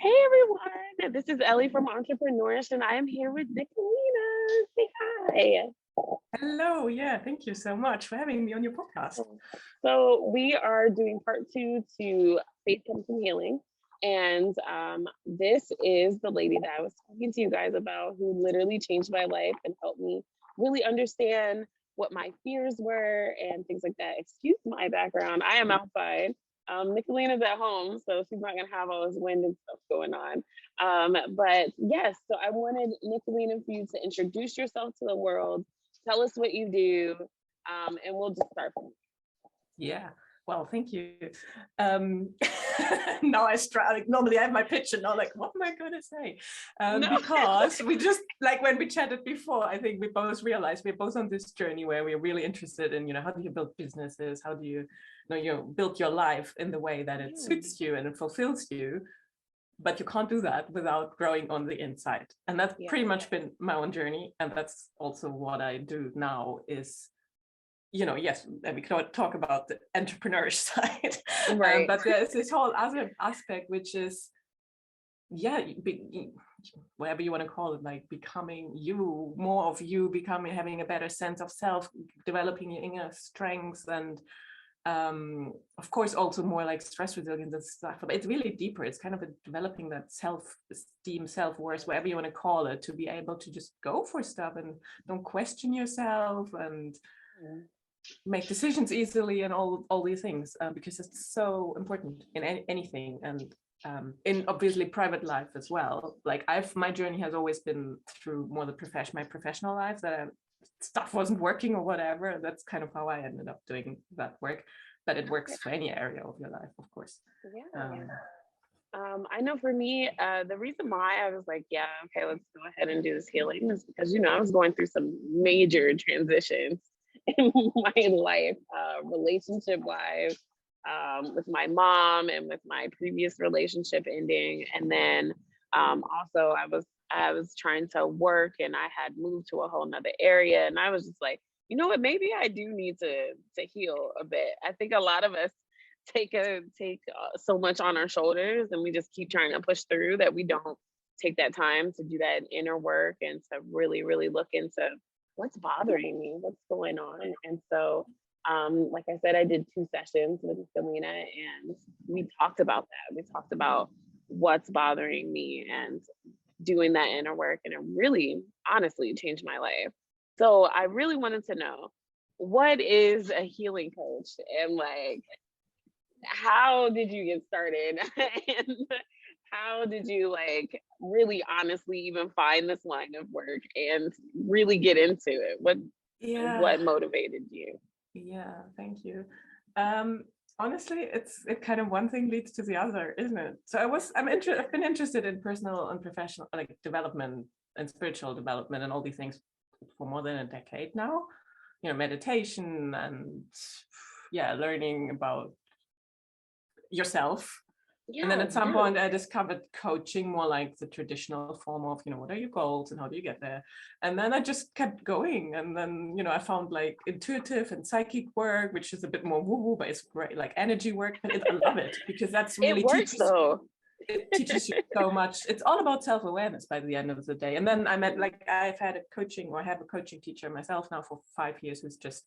Hey everyone, this is Ellie from Entrpreneur-ish, and I am here with Nicolina. Say hi. Hello, yeah, thank you so much for having me on your podcast. So we are doing part 2 to Faith Comes from Healing, and this is the lady that I was talking to you guys about, who literally changed my life and helped me really understand what my fears were and things like that. Excuse my background. I am outside. Nicolina's at home, so she's not gonna have all this wind and stuff going on. But yes, so I wanted Nicolina for you to introduce yourself to the world, tell us what you do, and we'll just start from Yeah, well, thank you. Now normally I have my pitch and now like, what am I going to say? Because we just, like when we chatted before, I think we both realized we're both on this journey where we're really interested in, how do you build businesses? How do you, build your life in the way that it suits you and it fulfills you? But you can't do that without growing on the inside. And that's pretty much been my own journey. And that's also what I do now is, yes, and we can talk about the entrepreneur-ish side, right. But there's this whole other aspect, which is, whatever you want to call it, like becoming you, more of you, having a better sense of self, developing your inner strengths, and of course also more like stress resilience and stuff. But it's really deeper. It's kind of developing that self-esteem, self-worth, whatever you want to call it, to be able to just go for stuff and don't question yourself and make decisions easily and all these things, because it's so important in anything, and in obviously private life as well. Like my journey has always been through more my professional life, that stuff wasn't working or whatever. That's kind of how I ended up doing that work, but it works for any area of your life, of course. I know for me, the reason why I was like, yeah, okay, let's go ahead and do this healing is because, I was going through some major transitions in my life, relationship wise, with my mom and with my previous relationship ending. And then also I was trying to work, and I had moved to a whole nother area, and I was just like, you know what, maybe I do need to heal a bit. I think a lot of us take so much on our shoulders, and we just keep trying to push through, that we don't take that time to do that inner work and to really, really look into what's bothering me, what's going on. And so, like I said, I did 2 sessions with Nicolina, and we talked about that. We talked about what's bothering me and doing that inner work, and it really, honestly, changed my life. So I really wanted to know, what is a healing coach, and like, how did you get started? And how did you like really honestly even find this line of work and really get into it? What motivated you? Yeah, thank you. Honestly, it kind of one thing leads to the other, isn't it? So I've been interested in personal and professional like development and spiritual development and all these things for more than a decade now. Meditation and learning about yourself. And then at some point I discovered coaching, more like the traditional form of, what are your goals and how do you get there? And then I just kept going. And then, I found like intuitive and psychic work, which is a bit more woo-woo, but it's great, like energy work. But I love it because that's really it teaches you so much. It's all about self-awareness by the end of the day. And then I have a coaching teacher myself now for 5 years, who's just,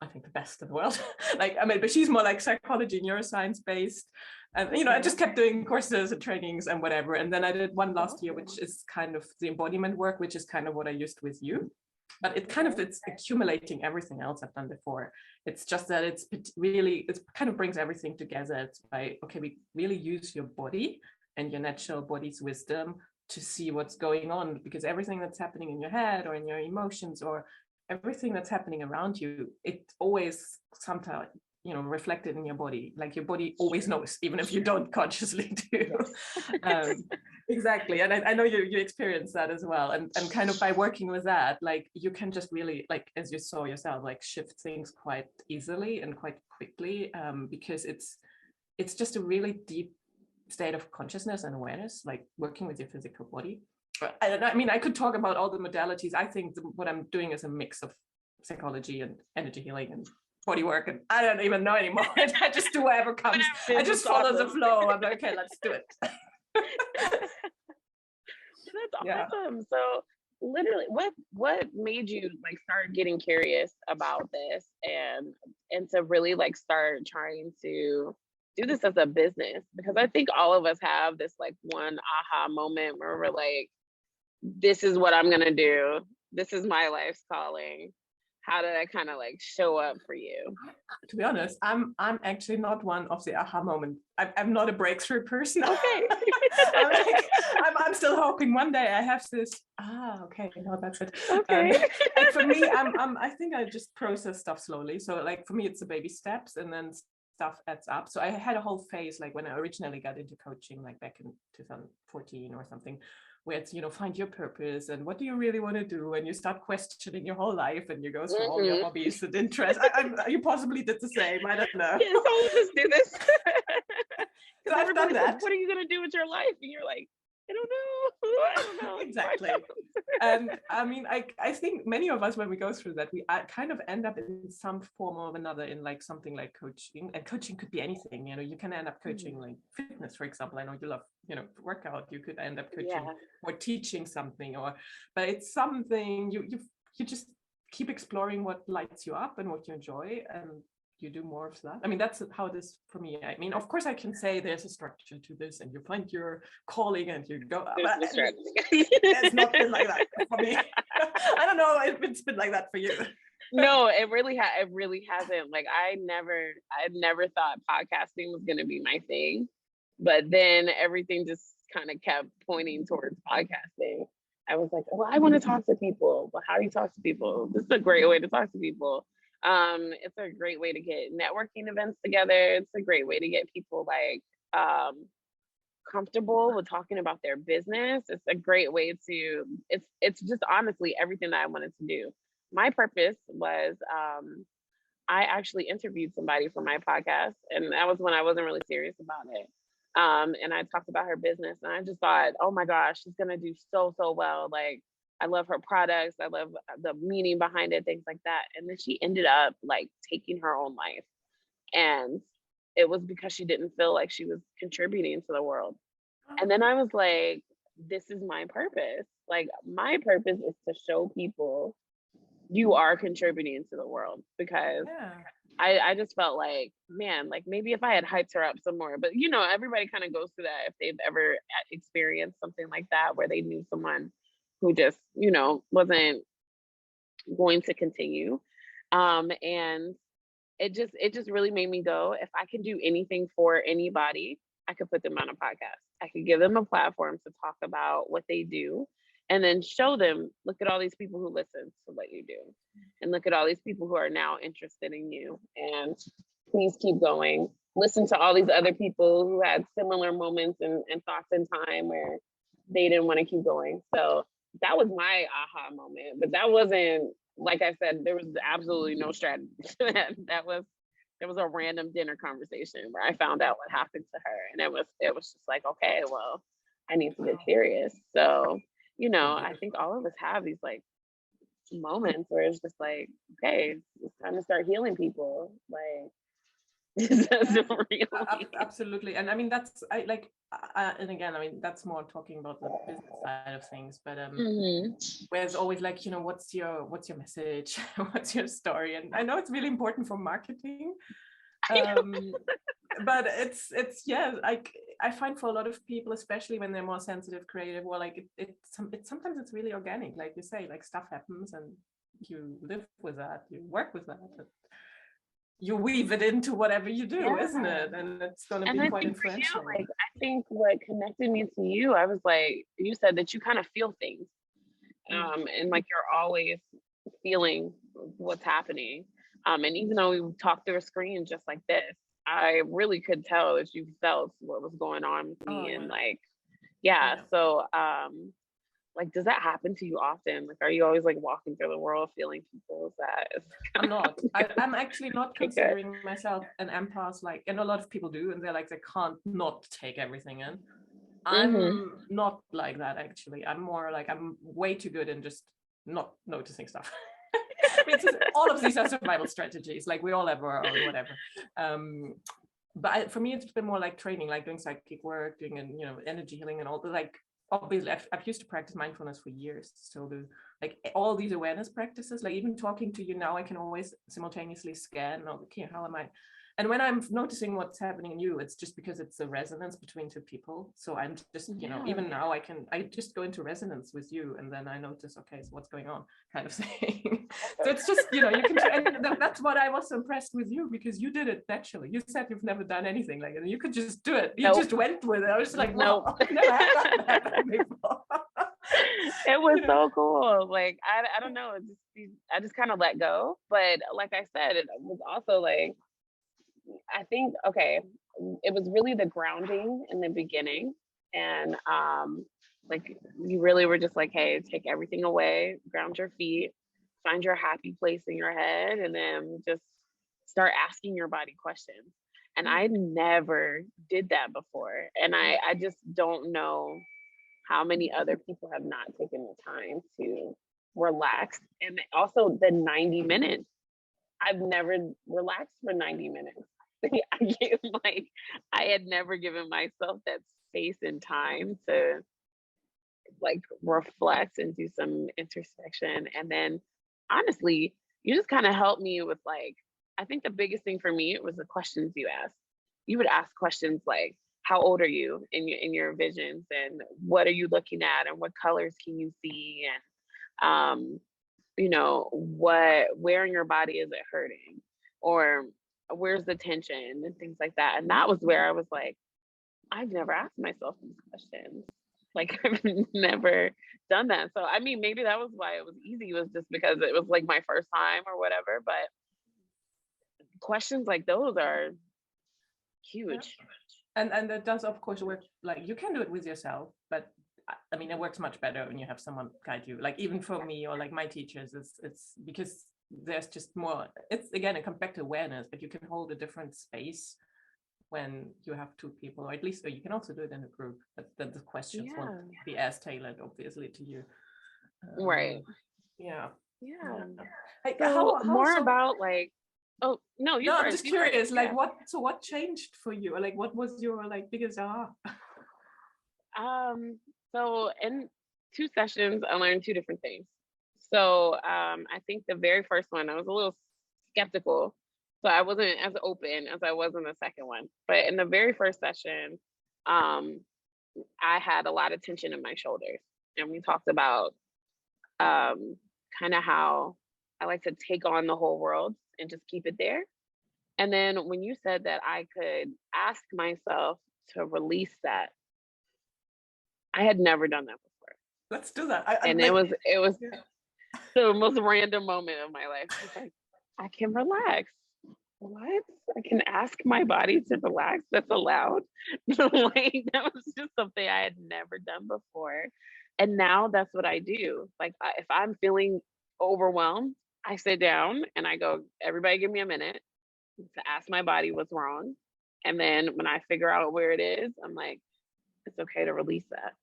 I think, the best in the world. But she's more like psychology, neuroscience based. And, I just kept doing courses and trainings and whatever. And then I did one last year, which is kind of the embodiment work, which is kind of what I used with you. But it's accumulating everything else I've done before. It's just that it kind of brings everything together. It's we really use your body and your natural body's wisdom to see what's going on, because everything that's happening in your head or in your emotions or everything that's happening around you, it always sometimes reflected in your body. Like your body always knows, even if you don't consciously do. Exactly. And I know you experience that as well, and kind of by working with that, like you can just really, like, as you saw yourself, like shift things quite easily and quite quickly, because it's just a really deep state of consciousness and awareness, like working with your physical body. I don't know, I could talk about all the modalities. I think what I'm doing is a mix of psychology and energy healing and body work, and I don't even know anymore. I just do whatever comes. I just follow the flow. I'm like, okay, let's do it. That's Yeah. awesome. So literally, what made you like start getting curious about this and to really like start trying to do this as a business? Because I think all of us have this like one aha moment where we're like, this is what I'm gonna do. This is my life's calling. How did I kind of like show up for you? To be honest, I'm actually not one of the aha moment. I'm not a breakthrough person. Okay. I'm still hoping one day I have this. Okay, no, that's it. Okay. And for me, I think I just process stuff slowly. So like for me, it's the baby steps, and then stuff adds up. So I had a whole phase like when I originally got into coaching, like back in 2014 or something, where it's, find your purpose and what do you really want to do, and you start questioning your whole life and you go through all your hobbies and interests. You possibly did the same. I don't know. Yes, all of us do this. Because I've done that. What are you gonna do with your life? And you're like, I don't know. I don't know. Exactly. And I mean, I think many of us, when we go through that, we kind of end up in some form or another in like something like coaching. And coaching could be anything. You can end up coaching like fitness, for example. I know you love, workout. You could end up coaching or teaching something, but it's something you just keep exploring what lights you up and what you enjoy, and you do more of that. I mean, that's how it is for me. I mean, of course, I can say there's a structure to this, and you find your calling and you go. But it's not been like that for me. I don't know if it's been like that for you. No, it really hasn't. Like I never thought podcasting was going to be my thing, but then everything just kind of kept pointing towards podcasting. I was like, well, I want to talk to people. Well, how do you talk to people? This is a great way to talk to people. It's a great way to get networking events together. It's a great way to get people like comfortable with talking about their business. It's a great way to, it's just honestly everything that I wanted to do. My purpose was I actually interviewed somebody for my podcast, and that was when I wasn't really serious about it. And I talked about her business, and I just thought, oh my gosh, she's gonna do so well. Like I love her products. I love the meaning behind it, things like that. And then she ended up like taking her own life. And it was because she didn't feel like she was contributing to the world. And then I was like, this is my purpose. Like my purpose is to show people you are contributing to the world, because I just felt like, man, like maybe if I had hyped her up some more, but everybody kind of goes through that if they've ever experienced something like that, where they knew someone who just, wasn't going to continue. And it just really made me go, if I can do anything for anybody, I could put them on a podcast. I could give them a platform to talk about what they do, and then show them, look at all these people who listen to what you do, and look at all these people who are now interested in you, and please keep going. Listen to all these other people who had similar moments and thoughts in time where they didn't want to keep going. So that was my aha moment, but that wasn't, like I said, there was absolutely no strategy to that. There was a random dinner conversation where I found out what happened to her, and it was just like, okay, well, I need to get serious. So, I think all of us have these like moments where it's just like, okay, it's time to start healing people. Like, absolutely. And I mean, that's and again, I mean, that's more talking about the business side of things, but where it's always like, what's your message? What's your story? And I know it's really important for marketing, but it's like I find for a lot of people, especially when they're more sensitive, creative, or like sometimes it's really organic, like you say, like stuff happens and you live with that, you work with that. You weave it into whatever you do, isn't it? And it's going to be quite influential. You, like, I think what connected me to you, I was like, you said that you kind of feel things, and like you're always feeling what's happening. And even though we talked through a screen just like this, I really could tell that you felt what was going on with me, and like, so like, does that happen to you often? Like, are you always like walking through the world feeling people's that? I'm not. I'm actually not considering myself an empath, like, and a lot of people do, and they're like, they can't not take everything in. I'm not like that, actually. I'm more like, I'm way too good in just not noticing stuff. I mean, all of these are survival strategies, like we all have our own whatever. But for me, it's been more like training, like doing psychic work, doing energy healing and all the like. obviously I've used to practice mindfulness for years. So the like all these awareness practices, like even talking to you now, I can always simultaneously scan, okay, how am I? And when I'm noticing what's happening in you, it's just because it's a resonance between two people. So I'm just, even now I just go into resonance with you, and then I notice, okay, so what's going on, kind of thing. So it's just, you can, and that's what I was so impressed with you, because you did it naturally. You said you've never done anything like it. You could just do it. You just went with it. I was just like, nope. I've never had that before. It was so cool. Like, I don't know. I just kind of let go. But like I said, it was also like, I think, okay, it was really the grounding in the beginning. And like, you really were just like, hey, take everything away, ground your feet, find your happy place in your head, and then just start asking your body questions. And I never did that before. And I just don't know how many other people have not taken the time to relax. And also the 90 minutes. I've never relaxed for 90 minutes. I had never given myself that space and time to like reflect and do some introspection. And then honestly, you just kind of helped me with like, I think the biggest thing for me was the questions you asked. You would ask questions like, how old are you in your visions, and what are you looking at, and what colors can you see, and where in your body is it hurting, or where's the tension, and things like that. And that was where I was like, I've never asked myself these questions. Like, I've never done that. So I mean, maybe that was why it was easy, was just because it was like my first time or whatever. But questions like those are huge. Yeah. And that does, of course, work. Like, you can do it with yourself, but I mean, it works much better when you have someone guide you. Like, even for me, or like my teachers, it's because there's just more. It's, again, it comes back to awareness, but you can hold a different space when you have two people, or at least, or you can also do it in a group. But then the questions won't be as tailored, obviously, to you. Right. Yeah. Like, so more about like, oh no, I'm just curious, like what changed for you, or like what was your like biggest so in 2 sessions I learned 2 different things. So I think the very first one I was a little skeptical, so I wasn't as open as I was in the second one. But in the very first session, I had a lot of tension in my shoulders, and we talked about kind of how I like to take on the whole world and just keep it there. And then when you said that I could ask myself to release that, I had never done that before. Let's do that. It was the most random moment of my life. I was like, I can relax. What? I can ask my body to relax? That's allowed? Like, that was just something I had never done before. And now that's what I do. Like, if I'm feeling overwhelmed, I sit down and I go, everybody give me a minute to ask my body what's wrong. And then when I figure out where it is, I'm like, it's okay to release that.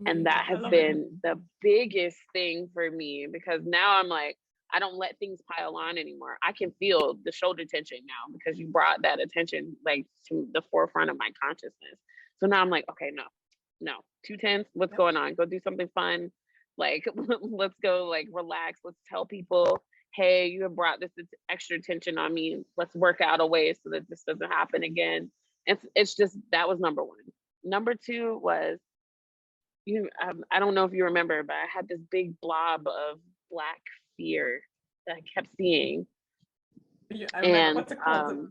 And that has been the biggest thing for me, because now I'm like, I don't let things pile on anymore. I can feel the shoulder tension now because you brought that attention like to the forefront of my consciousness. So now I'm like, okay, no, too tense. What's going on? Go do something fun. Like, let's go, like, relax. Let's tell people, hey, you have brought this extra tension on me. Let's work out a way so that this doesn't happen again. It's just, that was number 1. Number 2 was, I don't know if you remember, but I had this big blob of black fear that I kept seeing. Yeah, I remember what's it called?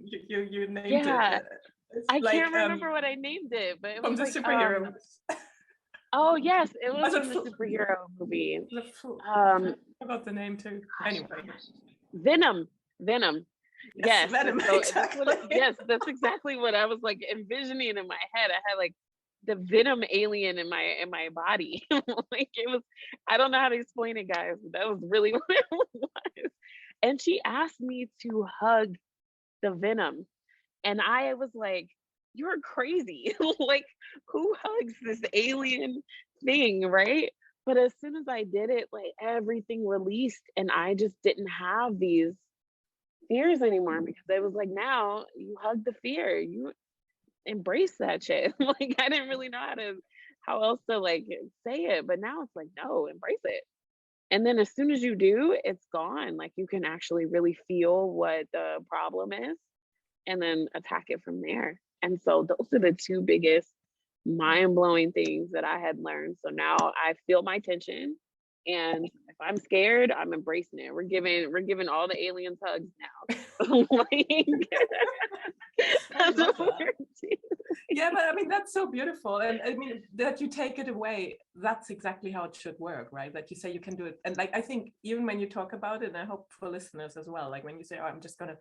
You named it. I can't remember what I named it, but it was the like superhero. Oh yes, it was from the superhero movie. I forgot the name too. Anyway, Venom. Yes, Venom. So exactly. that's exactly what I was like envisioning in my head. I had like the Venom alien in my body. Like, it was, I don't know how to explain it, guys, but that was really what it was. And she asked me to hug the Venom, and I was like, you're crazy. Like, who hugs this alien thing, right? But as soon as I did it, like, everything released, and I just didn't have these fears anymore, because it was like, now you hug the fear, you embrace that shit. Like, I didn't really know how else to like say it. But now it's like, no, embrace it. And then as soon as you do, it's gone. Like you can actually really feel what the problem is and then attack it from there. And so those are the two biggest mind blowing things that I had learned. So now I feel my tension. And if I'm scared, I'm embracing it. We're giving all the aliens hugs now. Like, I that's love what that. we're doing. Yeah, but I mean, that's so beautiful. And I mean, that you take it away, that's exactly how it should work, right? Like you say, you can do it. And like, I think even when you talk about it, and I hope for listeners as well, like when you say, oh, I'm just going to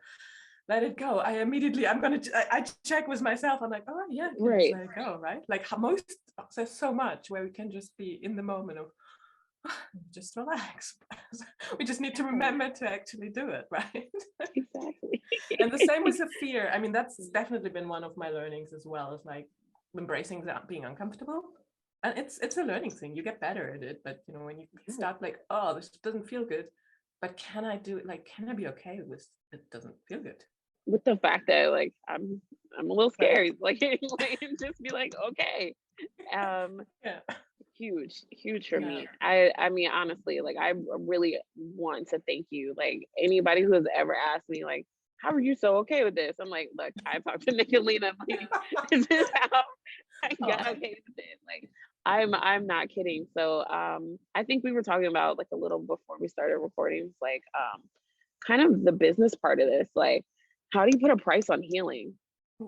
let it go, I check with myself. I'm like, oh yeah, I can just Right. let it go, right? Like there's so much where we can just be in the moment of just relax. We just need to remember to actually do it, right? Exactly. And the same with the fear. I mean, that's definitely been one of my learnings as well, is like embracing that being uncomfortable. And it's a learning thing. You get better at it. But you know, when you start like, oh, this doesn't feel good, but can I do it? Like, can I be okay with it doesn't feel good? With the fact that like I'm a little Right. scared. Like, like just be like, okay. Yeah. Huge for Yeah. me. I mean, honestly, like I really want to thank you. Like anybody who has ever asked me, like, how are you so okay with this? I'm like, look, I talked to Nicolina. Like, this is how I got okay with it. Like, I'm not kidding. So, I think we were talking about like a little before we started recording, like, kind of the business part of this. Like, how do you put a price on healing?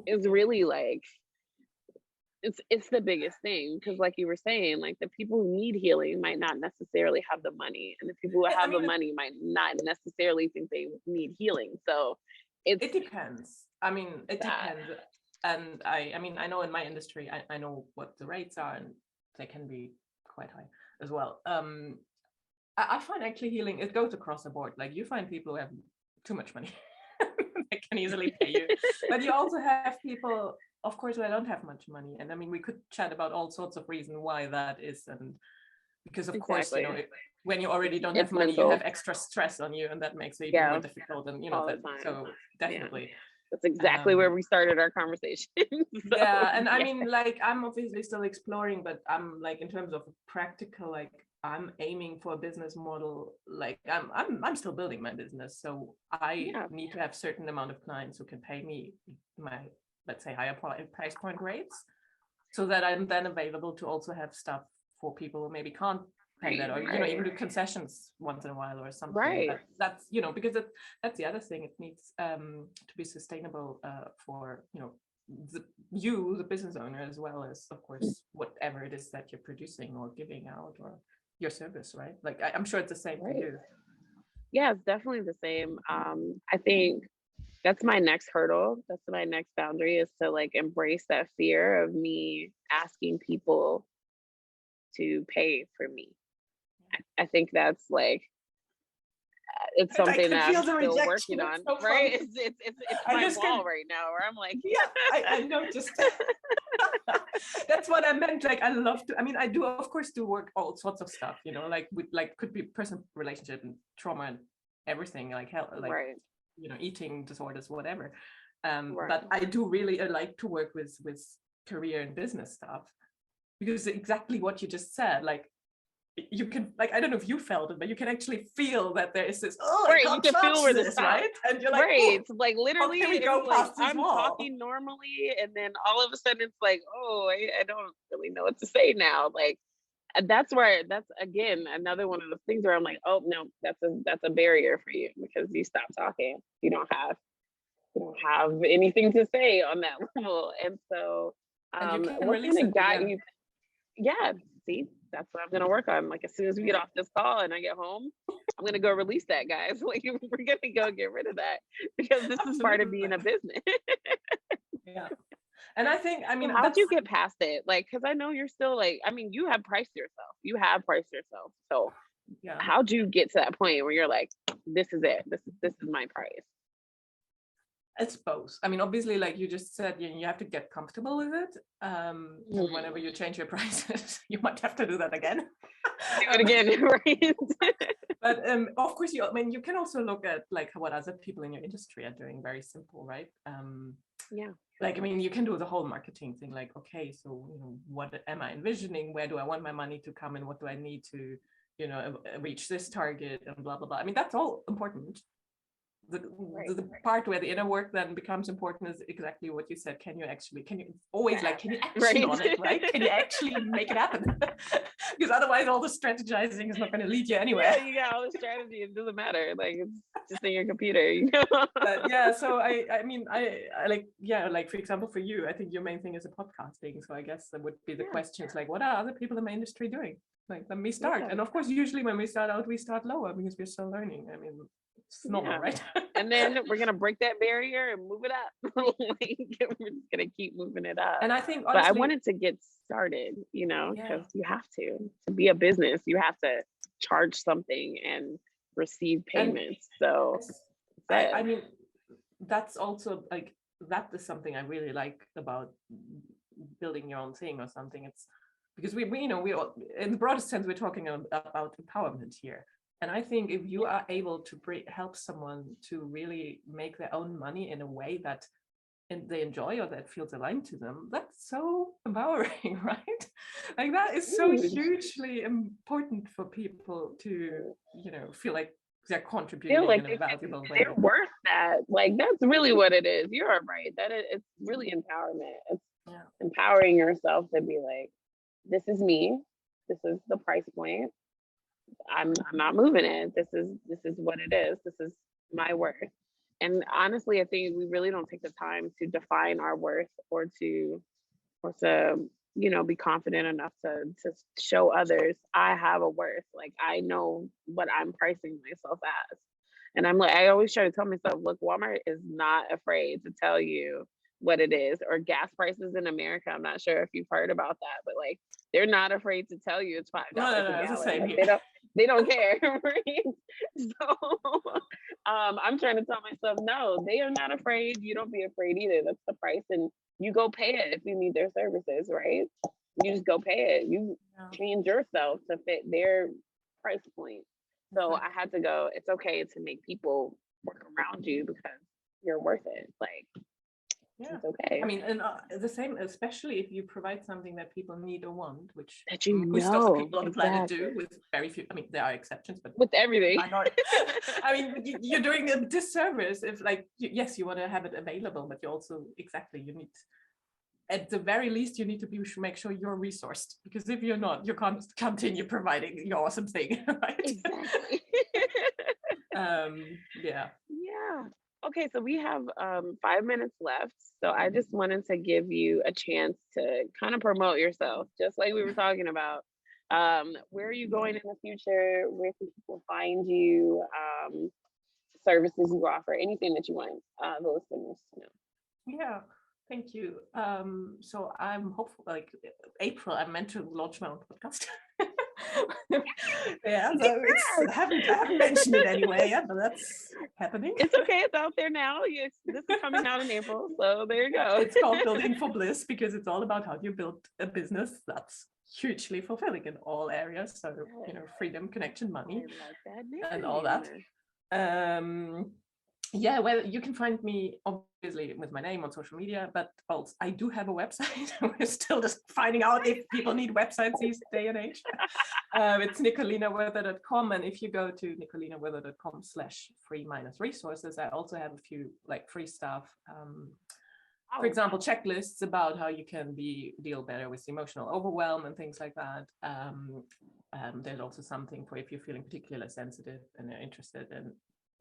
Is really like it's the biggest thing, because like you were saying, like the people who need healing might not necessarily have the money, and the people who I have the mean, money might not necessarily think they need healing. So it it's depends. I mean, it that. depends. And I mean, I know in my industry, I know what the rates are, and they can be quite high as well. I find actually healing, it goes across the board. Like you find people who have too much money, they can easily pay you. But you also have people, of course, who don't have much money. And I mean, we could chat about all sorts of reasons why that is. And because of course, you know, when you already don't have money, mental. you have extra stress on you, and that makes it even more difficult. And you know, that, so definitely. That's exactly where we started our conversation. So, yeah, and I mean, like, I'm obviously still exploring, but I'm like, in terms of practical, like, I'm aiming for a business model. Like, I'm still building my business, so I need to have certain amount of clients who can pay me my, let's say, higher price point rates, so that I'm then available to also have stuff for people who maybe can't pay that, or you know, even do concessions once in a while or something. Right. That's you know, because that's the other thing. It needs to be sustainable for, you know, the business owner, as well as, of course, whatever it is that you're producing or giving out, or your service, right? Like I'm sure it's the same for you. Yeah, it's definitely the same. I think that's my next hurdle. That's my next boundary, is to like embrace that fear of me asking people to pay for me. I think that's like, it's something that I'm still working on, so right? It's my wall right now, where I'm like, I noticed. That's what I meant. Like, I love to, I mean, I do, of course, do work all sorts of stuff, you know, like with, like, could be personal relationship and trauma and everything, like health, like, you know, eating disorders, whatever. But I do really like to work with career and business stuff, because exactly what you just said, like, you can, like, I don't know if you felt it, but you can actually feel that there is this, I can't you can feel where this, right? And you're like, it's like literally, we go past this I'm wall. talking normally, and then all of a sudden it's like, I don't really know what to say now. Like, that's again another one of those things where I'm like, oh no, that's a barrier for you, because you stop talking. You don't have anything to say on that level. And so what kind of got you? Yeah, see, that's what I'm gonna work on. Like, as soon as we get off this call and I get home, I'm gonna go release that, guys. Like, we're gonna go get rid of that, because this is part of being a business. Yeah. And I think, I mean, how'd you get past it? Like, because I know you're still like, I mean, you have priced yourself. So how'd you get to that point where you're like, this is it, this is my price? It's both. I mean, obviously, like you just said, you have to get comfortable with it. And whenever you change your prices, you might have to do that again. Do it again, right? But of course, I mean, you can also look at like what other people in your industry are doing. Very simple, right? Yeah. Like, I mean, you can do the whole marketing thing. Like, okay, so what am I envisioning? Where do I want my money to come, and what do I need to, reach this target, and blah blah blah. I mean, that's all important. Right. The part where the inner work then becomes important is exactly what you said. Can you always like, can you action Right. on it, right? Can you actually make it happen? Because otherwise all the strategizing is not going to lead you anywhere. Yeah, you got all the strategy. It doesn't matter. Like, it's just in your computer, But yeah, so I mean, I like, yeah, like for example, for you, I think your main thing is a podcasting. So I guess that would be the questions like, what are other people in my industry doing? Like, let me start. And of course, usually when we start out, we start lower because we're still learning. I mean, it's normal, right? And then we're gonna break that barrier and move it up. Like, we're just gonna keep moving it up. And I think, honestly, but I wanted to get started, because you have to be a business. You have to charge something and receive payments. So I mean, that's also like, that is something I really like about building your own thing or something. It's because we all, in the broadest sense, we're talking about empowerment here. And I think if you are able to help someone to really make their own money in a way that they enjoy or that feels aligned to them, that's so empowering, right? Like, that is so hugely important for people to, feel like they're contributing in a valuable way. They're worth that. Like, that's really what it is. You're right. It's really empowerment. It's empowering yourself to be like, this is me. This is the price point. I'm not moving it. This is what it is. This is my worth. And honestly, I think we really don't take the time to define our worth or to be confident enough to show others I have a worth. Like, I know what I'm pricing myself as. And I always try to tell myself, look, Walmart is not afraid to tell you what it is, or gas prices in America. I'm not sure if you've heard about that, but like, they're not afraid to tell you it's $5 a gallon. It's the same like, here. they don't care, right? So I'm trying to tell myself, no, they are not afraid. You don't be afraid either. That's the price, and you go pay it if you need their services, right? You just go pay it. You change yourself to fit their price point. So I had to go, it's okay to make people work around you because you're worth it. Like, it's okay. I mean, and the same, especially if you provide something that people need or want, which that most of the people on the planet do, with very few. I mean, there are exceptions, but with everything. I mean, you're doing a disservice if, like, yes, you want to have it available, but you also you need, at the very least, you need to make sure you're resourced, because if you're not, you can't continue providing your awesome thing, right? Exactly. Yeah. Okay, so we have 5 minutes left. So I just wanted to give you a chance to kind of promote yourself, just like we were talking about. Where are you going in the future? Where can people find you? Services you offer, anything that you want the listeners to know. Yeah. Thank you. So I'm hopeful, like April, I'm meant to launch my own podcast. I haven't mentioned it anyway yet, but that's happening. It's okay. It's out there now. Yes, this is coming out in April. So there you go. It's called Building for Bliss, because it's all about how do you build a business that's hugely fulfilling in all areas. So, freedom, connection, money, and all that. Yeah, well, you can find me obviously with my name on social media, but also I do have a website. We're still just finding out if people need websites these day and age. It's nicolinaw.com, and if you go to nicolinaw.com/free-resources, I also have a few like free stuff. For example, checklists about how you can deal better with emotional overwhelm and things like that. There's also something for if you're feeling particularly sensitive and you're interested in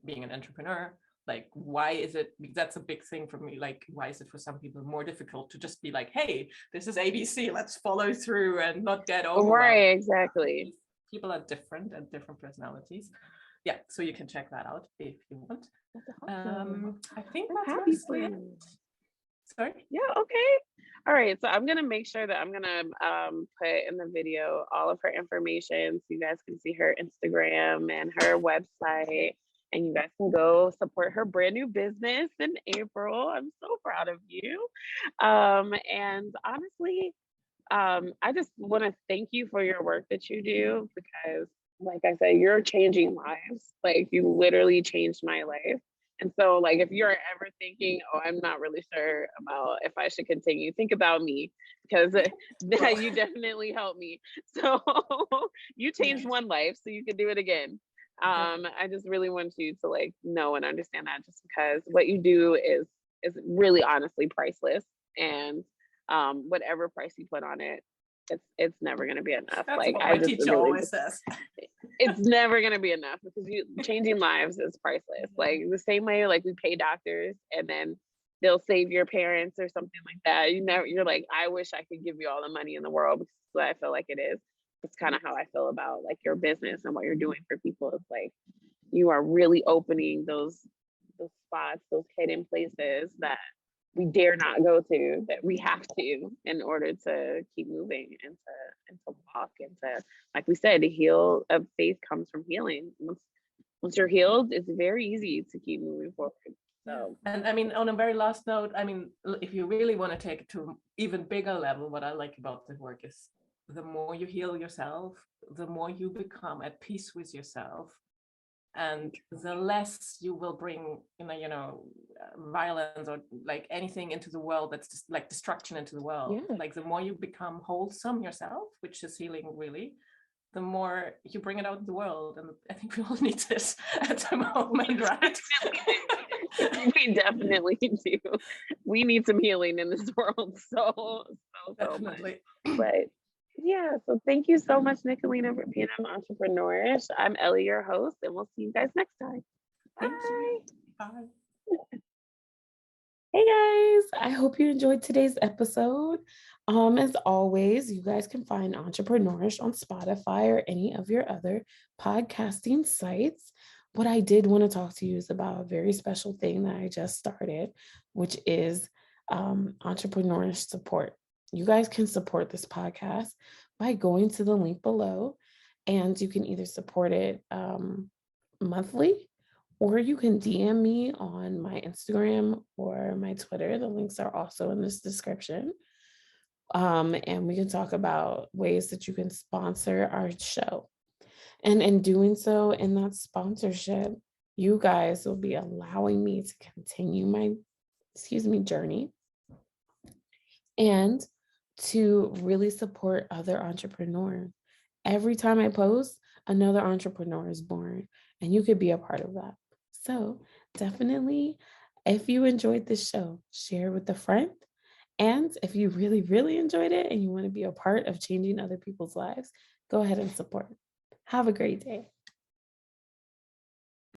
being an entrepreneur. Like, why is it, that's a big thing for me, like, why is it for some people more difficult to just be like, hey, this is ABC, let's follow through and not get overwhelmed. Right, exactly. People are different and different personalities. Yeah, so you can check that out if you want. I think that's mostly it. Sorry? Yeah, okay. All right, so I'm gonna make sure that I'm gonna put in the video all of her information so you guys can see her Instagram and her website. And you guys can go support her brand new business in April. I'm so proud of you. And honestly, I just want to thank you for your work that you do, because like I said, you're changing lives. Like you literally changed my life. And so like if you're ever thinking, oh, I'm not really sure about if I should continue, think about me because that you definitely helped me. So you changed Yes, one life, so you can do it again. definitely. I just really want you to like know and understand that just because what you do is really honestly priceless. And whatever price you put on it, it's never gonna be enough. That's Like what I my just teacher really always says. it's never gonna be enough because you changing lives is priceless. Like the same way like we pay doctors and then they'll save your parents or something like that. You're like, I wish I could give you all the money in the world because that's what I feel like it is. It's kind of how I feel about like your business and what you're doing for people. It's like you are really opening those spots, those hidden places that we dare not go to, that we have to in order to keep moving and to walk and to, like we said, to heal. Faith comes from healing. Once you're healed, it's very easy to keep moving forward. Yeah. So And I mean, on a very last note, I mean, if you really want to take it to an even bigger level, what I like about the work is the more you heal yourself, the more you become at peace with yourself, and the less you will bring, violence or like anything into the world that's just like destruction into the world. yeah, Like the more you become wholesome yourself, which is healing really, the more you bring it out in the world. And I think we all need this at the moment, right? we definitely do. We need some healing in this world so much. Definitely. But yeah, so thank you so much, Nicolina, for being on Entrepreneur-ish. I'm Ellie, your host, and we'll see you guys next time. Thank Bye. you. Bye. Hey guys, I hope you enjoyed today's episode. As always, you guys can find Entrepreneur-ish on Spotify or any of your other podcasting sites. What I did want to talk to you is about a very special thing that I just started, which is Entrepreneur-ish support. You guys can support this podcast by going to the link below, and you can either support it monthly, or you can DM me on my Instagram or my Twitter. The links are also in this description. And we can talk about ways that you can sponsor our show. And in doing so, in that sponsorship, you guys will be allowing me to continue my, journey and to really support other entrepreneurs. Every time I post, another entrepreneur is born, and you could be a part of that. So definitely, if you enjoyed this show, share with a friend. And if you really, really enjoyed it and you want to be a part of changing other people's lives, go ahead and support. Have a great day.